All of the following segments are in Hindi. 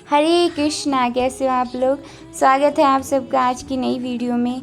हरे कृष्णा। कैसे हो आप लोग। स्वागत है आप सबका आज की नई वीडियो में।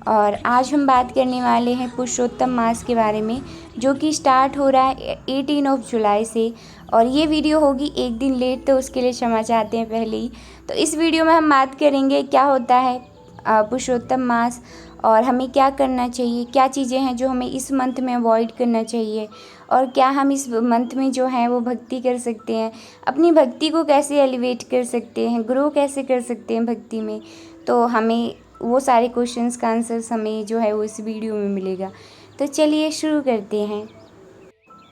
और आज हम बात करने वाले हैं पुरुषोत्तम मास के बारे में, जो कि स्टार्ट हो रहा है 18 जुलाई से। और ये वीडियो होगी एक दिन लेट, तो उसके लिए क्षमा चाहते हैं पहले ही। तो इस वीडियो में हम बात करेंगे क्या होता है पुरुषोत्तम मास, और हमें क्या करना चाहिए, क्या चीज़ें हैं जो हमें इस मंथ में अवॉइड करना चाहिए, और क्या हम इस मंथ में जो है वो भक्ति कर सकते हैं, अपनी भक्ति को कैसे एलिवेट कर सकते हैं, ग्रो कैसे कर सकते हैं भक्ति में। तो हमें वो सारे क्वेश्चंस का आंसर्स हमें जो है वो इस वीडियो में मिलेगा। तो चलिए शुरू करते हैं।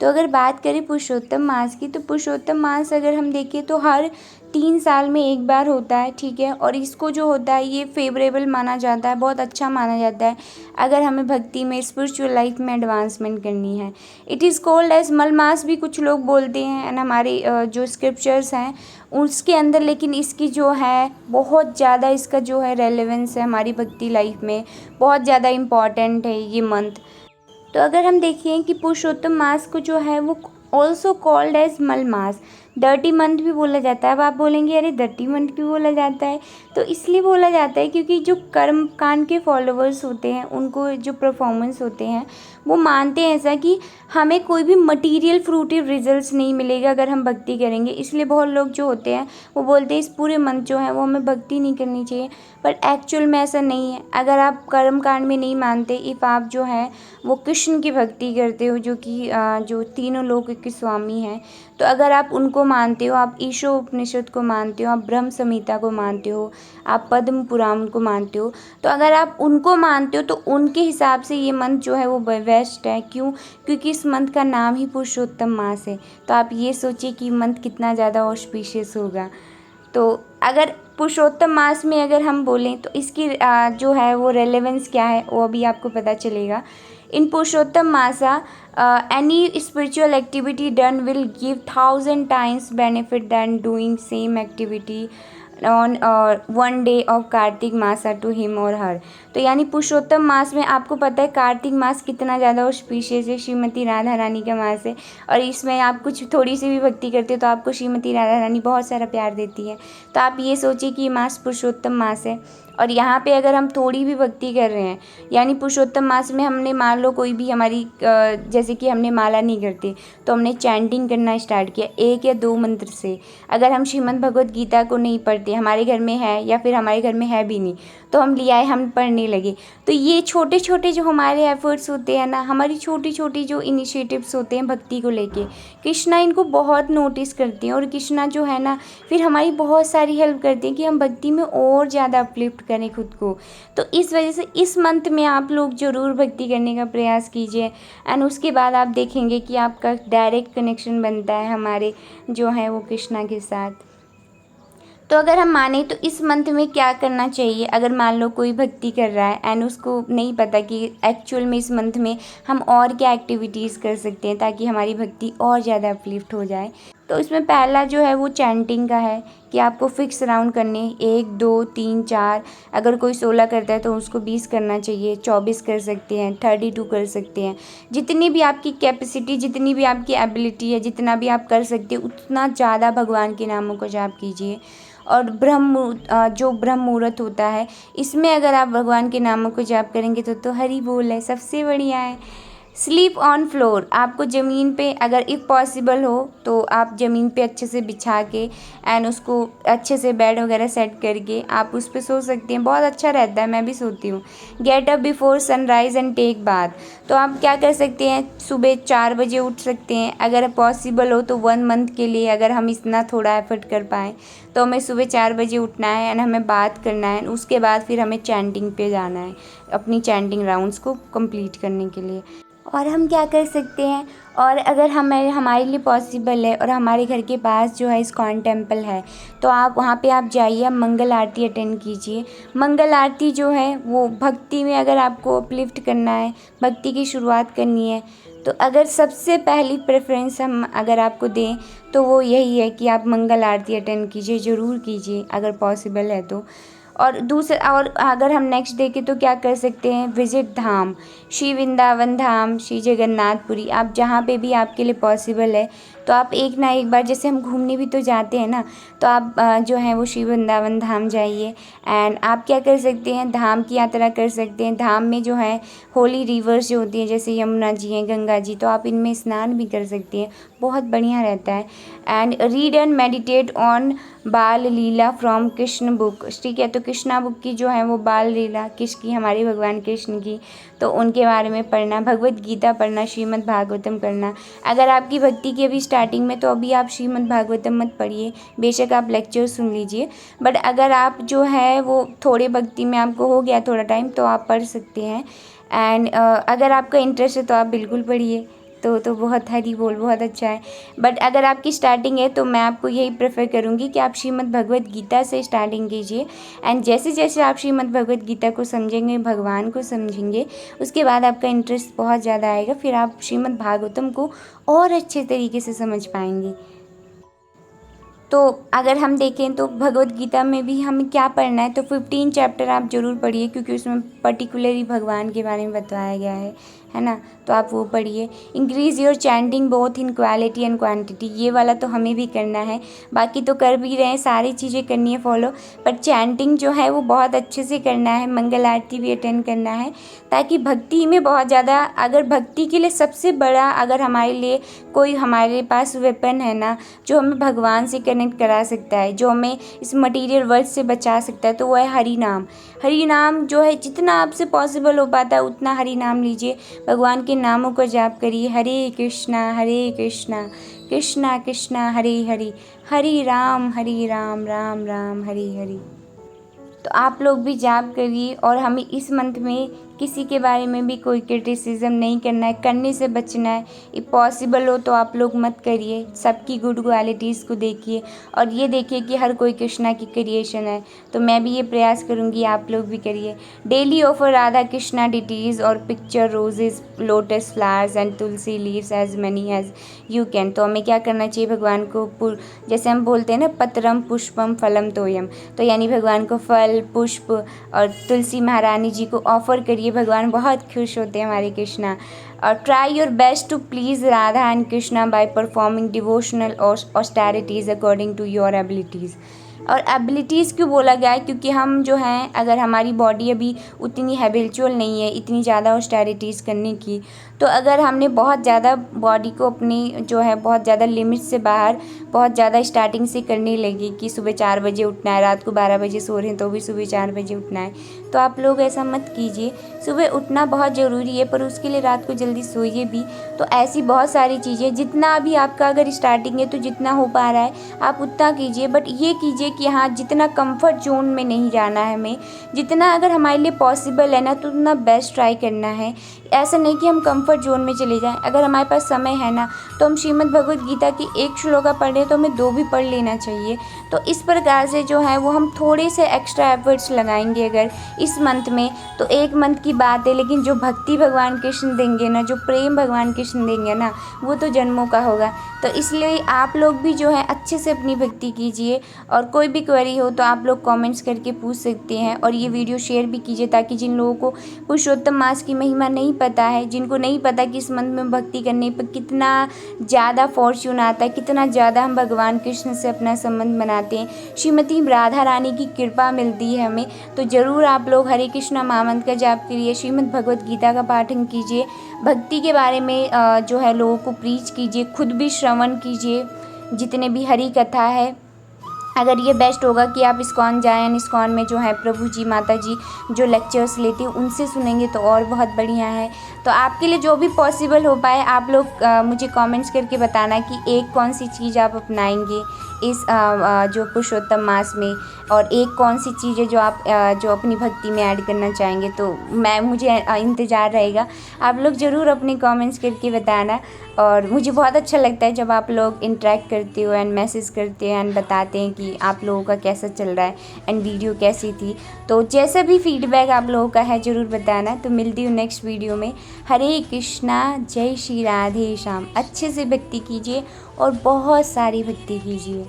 तो अगर बात करें पुरुषोत्तम मास की, तो पुरुषोत्तम मास अगर हम देखें तो हर 3 साल में एक बार होता है, ठीक है। और इसको जो होता है ये फेवरेबल माना जाता है, बहुत अच्छा माना जाता है अगर हमें भक्ति में, स्पिरिचुअल लाइफ में एडवांसमेंट करनी है। इट इज़ कॉल्ड एज मल मास भी कुछ लोग बोलते हैं, एंड हमारे जो स्क्रिप्चर्स हैं उसके अंदर। लेकिन इसकी जो है बहुत ज़्यादा, इसका जो है रेलेवेंस है हमारी भक्ति लाइफ में, बहुत ज़्यादा इम्पॉर्टेंट है ये मंथ। तो अगर हम देखें कि पुरुषोत्तम मास को जो है वो ऑल्सो कॉल्ड एज मल मास, डर्टी मंथ भी बोला जाता है। अब आप बोलेंगे अरे डर्टी मंथ क्यों बोला जाता है, तो इसलिए बोला जाता है क्योंकि जो कर्म कांड के फॉलोअर्स होते हैं, उनको जो परफॉर्मेंस होते हैं, वो मानते हैं ऐसा कि हमें कोई भी मटीरियल फ्रूटिव रिजल्ट्स नहीं मिलेगा अगर हम भक्ति करेंगे। इसलिए बहुत लोग जो होते हैं वो बोलते हैं इस पूरे मंथ जो है वो हमें भक्ति नहीं करनी चाहिए, बट एक्चुअल में ऐसा नहीं है। अगर आप कर्म कांड में नहीं मानते, इफ़ आप जो है वो कृष्ण की भक्ति करते हो, जो कि जो तीनों लोक के स्वामी हैं, तो अगर आप उनको मानते हो, आप ईशो उपनिषद को मानते हो, आप ब्रह्म संहिता को मानते हो, आप पद्म पुराण को मानते हो, तो अगर आप उनको मानते हो तो उनके हिसाब से ये मंथ जो है वो बेस्ट है। क्यों? क्योंकि इस मंथ का नाम ही पुरुषोत्तम मास है। तो आप ये सोचिए कि मंथ कितना ज़्यादा ऑस्पिशियस होगा। तो अगर पुरुषोत्तम मास में अगर हम बोलें तो इसकी जो है वो रेलेवेंस क्या है वो अभी आपको पता चलेगा। इन पुरुषोत्तम मासा any spiritual activity done will give 1,000 times benefit than doing same activity on one day of Kartik मासा टू हिम और हर। तो यानी पुरुषोत्तम मास में आपको पता है कार्तिक मास कितना ज़्यादा ऑस्पिशियस है, श्रीमती राधा रानी का मास है। और इसमें आप कुछ थोड़ी सी भी भक्ति करते हो तो आपको श्रीमती राधा रानी बहुत सारा प्यार देती है। तो आप ये सोचिए कि ये मास पुरुषोत्तम मास है। और यहाँ पे अगर हम थोड़ी भी भक्ति कर रहे हैं, यानी पुरुषोत्तम मास में हमने मान लो कोई भी हमारी जैसे कि हमने माला नहीं करते, तो हमने चैंटिंग करना स्टार्ट किया 1 या 2 मंत्र से। अगर हम श्रीमद् भगवद गीता को नहीं पढ़ते, हमारे घर में है या फिर हमारे घर में है भी नहीं, तो हम ले आए, हम पढ़ने लगे, तो ये छोटे छोटे जो हमारे एफर्ट्स होते हैं ना, हमारी छोटी छोटी जो इनिशिएटिव्स होते हैं भक्ति को लेके, कृष्णा इनको बहुत नोटिस करते हैं। और कृष्णा जो है ना फिर हमारी बहुत सारी हेल्प करते हैं कि हम भक्ति में और ज़्यादा अपलिफ्ट करें खुद को। तो इस वजह से इस मंथ में आप लोग ज़रूर भक्ति करने का प्रयास कीजिए, एंड उसके बाद आप देखेंगे कि आपका डायरेक्ट कनेक्शन बनता है हमारे जो है वो कृष्णा के साथ। तो अगर हम माने तो इस मंथ में क्या करना चाहिए, अगर मान लो कोई भक्ति कर रहा है एंड उसको नहीं पता कि एक्चुअल में इस मंथ में हम और क्या एक्टिविटीज़ कर सकते हैं ताकि हमारी भक्ति और ज़्यादा अपलिफ्ट हो जाए। तो इसमें पहला जो है वो चैंटिंग का है कि आपको फिक्स राउंड करने, 1 2 3 4। अगर कोई 16 करता है तो उसको 20 करना चाहिए, 24 कर सकते हैं, 32 कर सकते हैं। जितनी भी आपकी कैपेसिटी, जितनी भी आपकी एबिलिटी है, जितना भी आप कर सकते हो उतना ज़्यादा भगवान के नामों को जाप कीजिए। और जो ब्रह्म मुहूर्त होता है, इसमें अगर आप भगवान के नामों को जाप करेंगे तो हरि बोल है, सबसे बढ़िया है। स्लीप ऑन फ्लोर, आपको ज़मीन पे अगर इफ़ पॉसिबल हो तो आप ज़मीन पे अच्छे से बिछा के एंड उसको अच्छे से बेड वगैरह सेट करके आप उस पर सो सकते हैं, बहुत अच्छा रहता है, मैं भी सोती हूँ। Get up before sunrise and take bath, तो आप क्या कर सकते हैं, सुबह 4 बजे उठ सकते हैं अगर पॉसिबल हो तो 1 मंथ के लिए। अगर हम इतना थोड़ा एफर्ट कर पाएँ तो हमें सुबह 4 बजे उठना है एंड हमें बात करना है, उसके बाद फिर हमें चैंटिंग पे जाना है अपनी चैंटिंग राउंड्स को कंप्लीट करने के लिए। और हम क्या कर सकते हैं, और अगर हमारे लिए पॉसिबल है और हमारे घर के पास जो है इस्कॉन टेम्पल है, तो आप वहाँ पे आप जाइए, आप मंगल आरती अटेंड कीजिए। मंगल आरती जो है वो भक्ति में अगर आपको अपलिफ्ट करना है, भक्ति की शुरुआत करनी है, तो अगर सबसे पहली प्रेफरेंस हम अगर आपको दें तो वो यही है कि आप मंगल आरती अटेंड कीजिए, ज़रूर कीजिए अगर पॉसिबल है तो। और दूसरा, और अगर हम नेक्स्ट देखें तो क्या कर सकते हैं, विजिट धाम, श्री वृंदावन धाम, श्री जगन्नाथपुरी, आप जहाँ पे भी आपके लिए पॉसिबल है तो आप एक ना एक बार, जैसे हम घूमने भी तो जाते हैं ना, तो आप जो है वो श्री वृंदावन धाम जाइए। एंड आप क्या कर सकते हैं, धाम की यात्रा कर सकते हैं। धाम में जो है होली रिवर्स जो होती हैं, जैसे यमुना जी हैं, गंगा जी, तो आप इनमें स्नान भी कर सकती हैं, बहुत बढ़िया रहता है। And read and meditate on बाल लीला फ्रॉम कृष्ण बुक, ठीक है। तो कृष्णा बुक की जो है वो बाल लीला किसकी, हमारे भगवान कृष्ण की, तो उनके बारे में पढ़ना, भगवत गीता पढ़ना, श्रीमद् भागवतम करना। अगर आपकी भक्ति की अभी स्टार्टिंग में, तो अभी आप श्रीमद् भागवतम मत पढ़िए, बेशक आप लेक्चर सुन लीजिए, बट अगर आप जो है वो थोड़े भक्ति में आपको हो गया थोड़ा टाइम, तो आप पढ़ सकते हैं। एंड अगर आपका इंटरेस्ट है तो आप बिल्कुल पढ़िए, तो बहुत हरी बोल, बहुत अच्छा है। बट अगर आपकी स्टार्टिंग है तो मैं आपको यही प्रेफर करूँगी कि आप श्रीमद् भगवत गीता से स्टार्टिंग कीजिए। एंड जैसे जैसे आप श्रीमद् भगवत गीता को समझेंगे, भगवान को समझेंगे, उसके बाद आपका इंटरेस्ट बहुत ज़्यादा आएगा, फिर आप श्रीमद् भागवतम को और अच्छे तरीके से समझ पाएंगे। तो अगर हम देखें तो भगवत गीता में भी हमें क्या पढ़ना है, तो 15 चैप्टर आप ज़रूर पढ़िए, क्योंकि उसमें पर्टिकुलरली भगवान के बारे में बताया गया है ना, तो आप वो पढ़िए। Increase your chanting both in quality and quantity, ये वाला तो हमें भी करना है, बाकी तो कर भी रहे हैं, सारी चीज़ें करनी है फॉलो, पर चैंटिंग जो है वो बहुत अच्छे से करना है, मंगल आरती भी अटेंड करना है, ताकि भक्ति में बहुत ज़्यादा, अगर भक्ति के लिए सबसे बड़ा, अगर हमारे लिए कोई हमारे पास वेपन है ना, जो हमें भगवान से कनेक्ट करा सकता है, जो हमें इस मटीरियल वर्ल्ड से बचा सकता है, तो वो है हरि नाम। हरि नाम जो है, जितना आपसे पॉसिबल हो पाता है उतना हरि नाम लीजिए, भगवान के नामों को जाप करिए। हरे कृष्णा कृष्णा कृष्णा हरे हरे, हरे राम राम राम हरे हरे। तो आप लोग भी जाप करिए, और हमें इस मंथ में किसी के बारे में भी कोई क्रिटिसिज्म नहीं करना है, करने से बचना है। ये पॉसिबल हो तो आप लोग मत करिए, सबकी गुड क्वालिटीज़ को देखिए, और ये देखिए कि हर कोई कृष्णा की क्रिएशन है। तो मैं भी ये प्रयास करूँगी, आप लोग भी करिए। Daily offer Radha Krishna deities और picture roses, lotus flowers and tulsi leaves as many as you can. तो हमें क्या करना चाहिए, भगवान को जैसे हम बोलते हैं ना, पत्रम पुष्पम फलम तोयम, तो यानी भगवान को फल, पुष्प और तुलसी महारानी जी को ऑफ़र करिए, भगवान बहुत खुश होते हैं हमारे कृष्णा। और try your best to please Radha and Krishna by performing devotional austerities according to your abilities. और एबिलिटीज़ क्यों बोला गया है, क्योंकि हम जो हैं, अगर हमारी बॉडी अभी उतनी हैबिचुअल नहीं है इतनी ज़्यादा ऑस्टेरिटीज़ करने की, तो अगर हमने बहुत ज़्यादा बॉडी को अपनी जो है बहुत ज़्यादा लिमिट से बाहर, बहुत ज़्यादा स्टार्टिंग से करने लगी कि सुबह 4 बजे उठना है, रात को 12 बजे सो रहे हैं तो भी सुबह 4 बजे उठना है, तो आप लोग ऐसा मत कीजिए। सुबह उठना बहुत ज़रूरी है, पर उसके लिए रात को जल्दी सोइए भी। तो ऐसी बहुत सारी चीज़ें, जितना अभी आपका अगर स्टार्टिंग है तो जितना हो पा रहा है आप उतना कीजिए, बट ये कीजिए कि हाँ, जितना कंफर्ट जोन में नहीं जाना है हमें, जितना अगर हमारे लिए पॉसिबल है ना, तो उतना बेस्ट ट्राई करना है। ऐसा नहीं कि हम कंफर्ट जोन में चले जाएं। अगर हमारे पास समय है ना, तो हम श्रीमद् भगवत गीता की 1 श्लोका पढ़ रहे तो हमें 2 भी पढ़ लेना चाहिए। तो इस प्रकार से जो है वो हम थोड़े से एक्स्ट्रा एफर्ट्स लगाएंगे अगर इस मंथ में, तो 1 मंथ की बात है, लेकिन जो भक्ति भगवान कृष्ण देंगे ना, जो प्रेम भगवान कृष्ण देंगे ना, वो तो जन्मों का होगा। तो इसलिए आप लोग भी जो है अच्छे से अपनी भक्ति कीजिए, और कोई भी क्वेरी हो तो आप लोग कमेंट्स करके पूछ सकते हैं, और ये वीडियो शेयर भी कीजिए, ताकि जिन लोगों को पुरुषोत्तम मास की महिमा नहीं पता है, जिनको नहीं पता कि इस मंथ में भक्ति करने पर कितना ज़्यादा फॉर्च्यून आता है, कितना ज़्यादा हम भगवान कृष्ण से अपना संबंध बनाते हैं, श्रीमती राधा रानी की कृपा मिलती है हमें, तो ज़रूर आप लोग हरे कृष्णा महामंत्र का जाप करिए, श्रीमद् भगवत गीता का पाठन कीजिए, भक्ति के बारे में जो है लोगों को प्रीच कीजिए, खुद भी श्रवण कीजिए, जितने भी हरि कथा है। अगर ये बेस्ट होगा कि आप इस्कॉन जाएं, इस्कॉन में जो है प्रभु जी, माता जी जो लेक्चर्स लेती हैं उनसे सुनेंगे तो और बहुत बढ़िया है। तो आपके लिए जो भी पॉसिबल हो पाए आप लोग मुझे कमेंट्स करके बताना कि एक कौन सी चीज़ आप अपनाएंगे इस जो पुरुषोत्तम मास में, और एक कौन सी चीज़ है जो आप जो अपनी भक्ति में ऐड करना चाहेंगे। तो मुझे इंतज़ार रहेगा, आप लोग ज़रूर अपने कमेंट्स करके बताना। और मुझे बहुत अच्छा लगता है जब आप लोग इंटरेक्ट करते हो एंड मैसेज करते हैं एंड बताते हैं कि आप लोगों का कैसा चल रहा है एंड वीडियो कैसी थी। तो जैसा भी फीडबैक आप लोगों का है ज़रूर बताना। तो मिलती हूँ नेक्स्ट वीडियो में। हरे कृष्णा, जय श्री राधे श्याम। अच्छे से भक्ति कीजिए और बहुत सारी भक्ति कीजिए।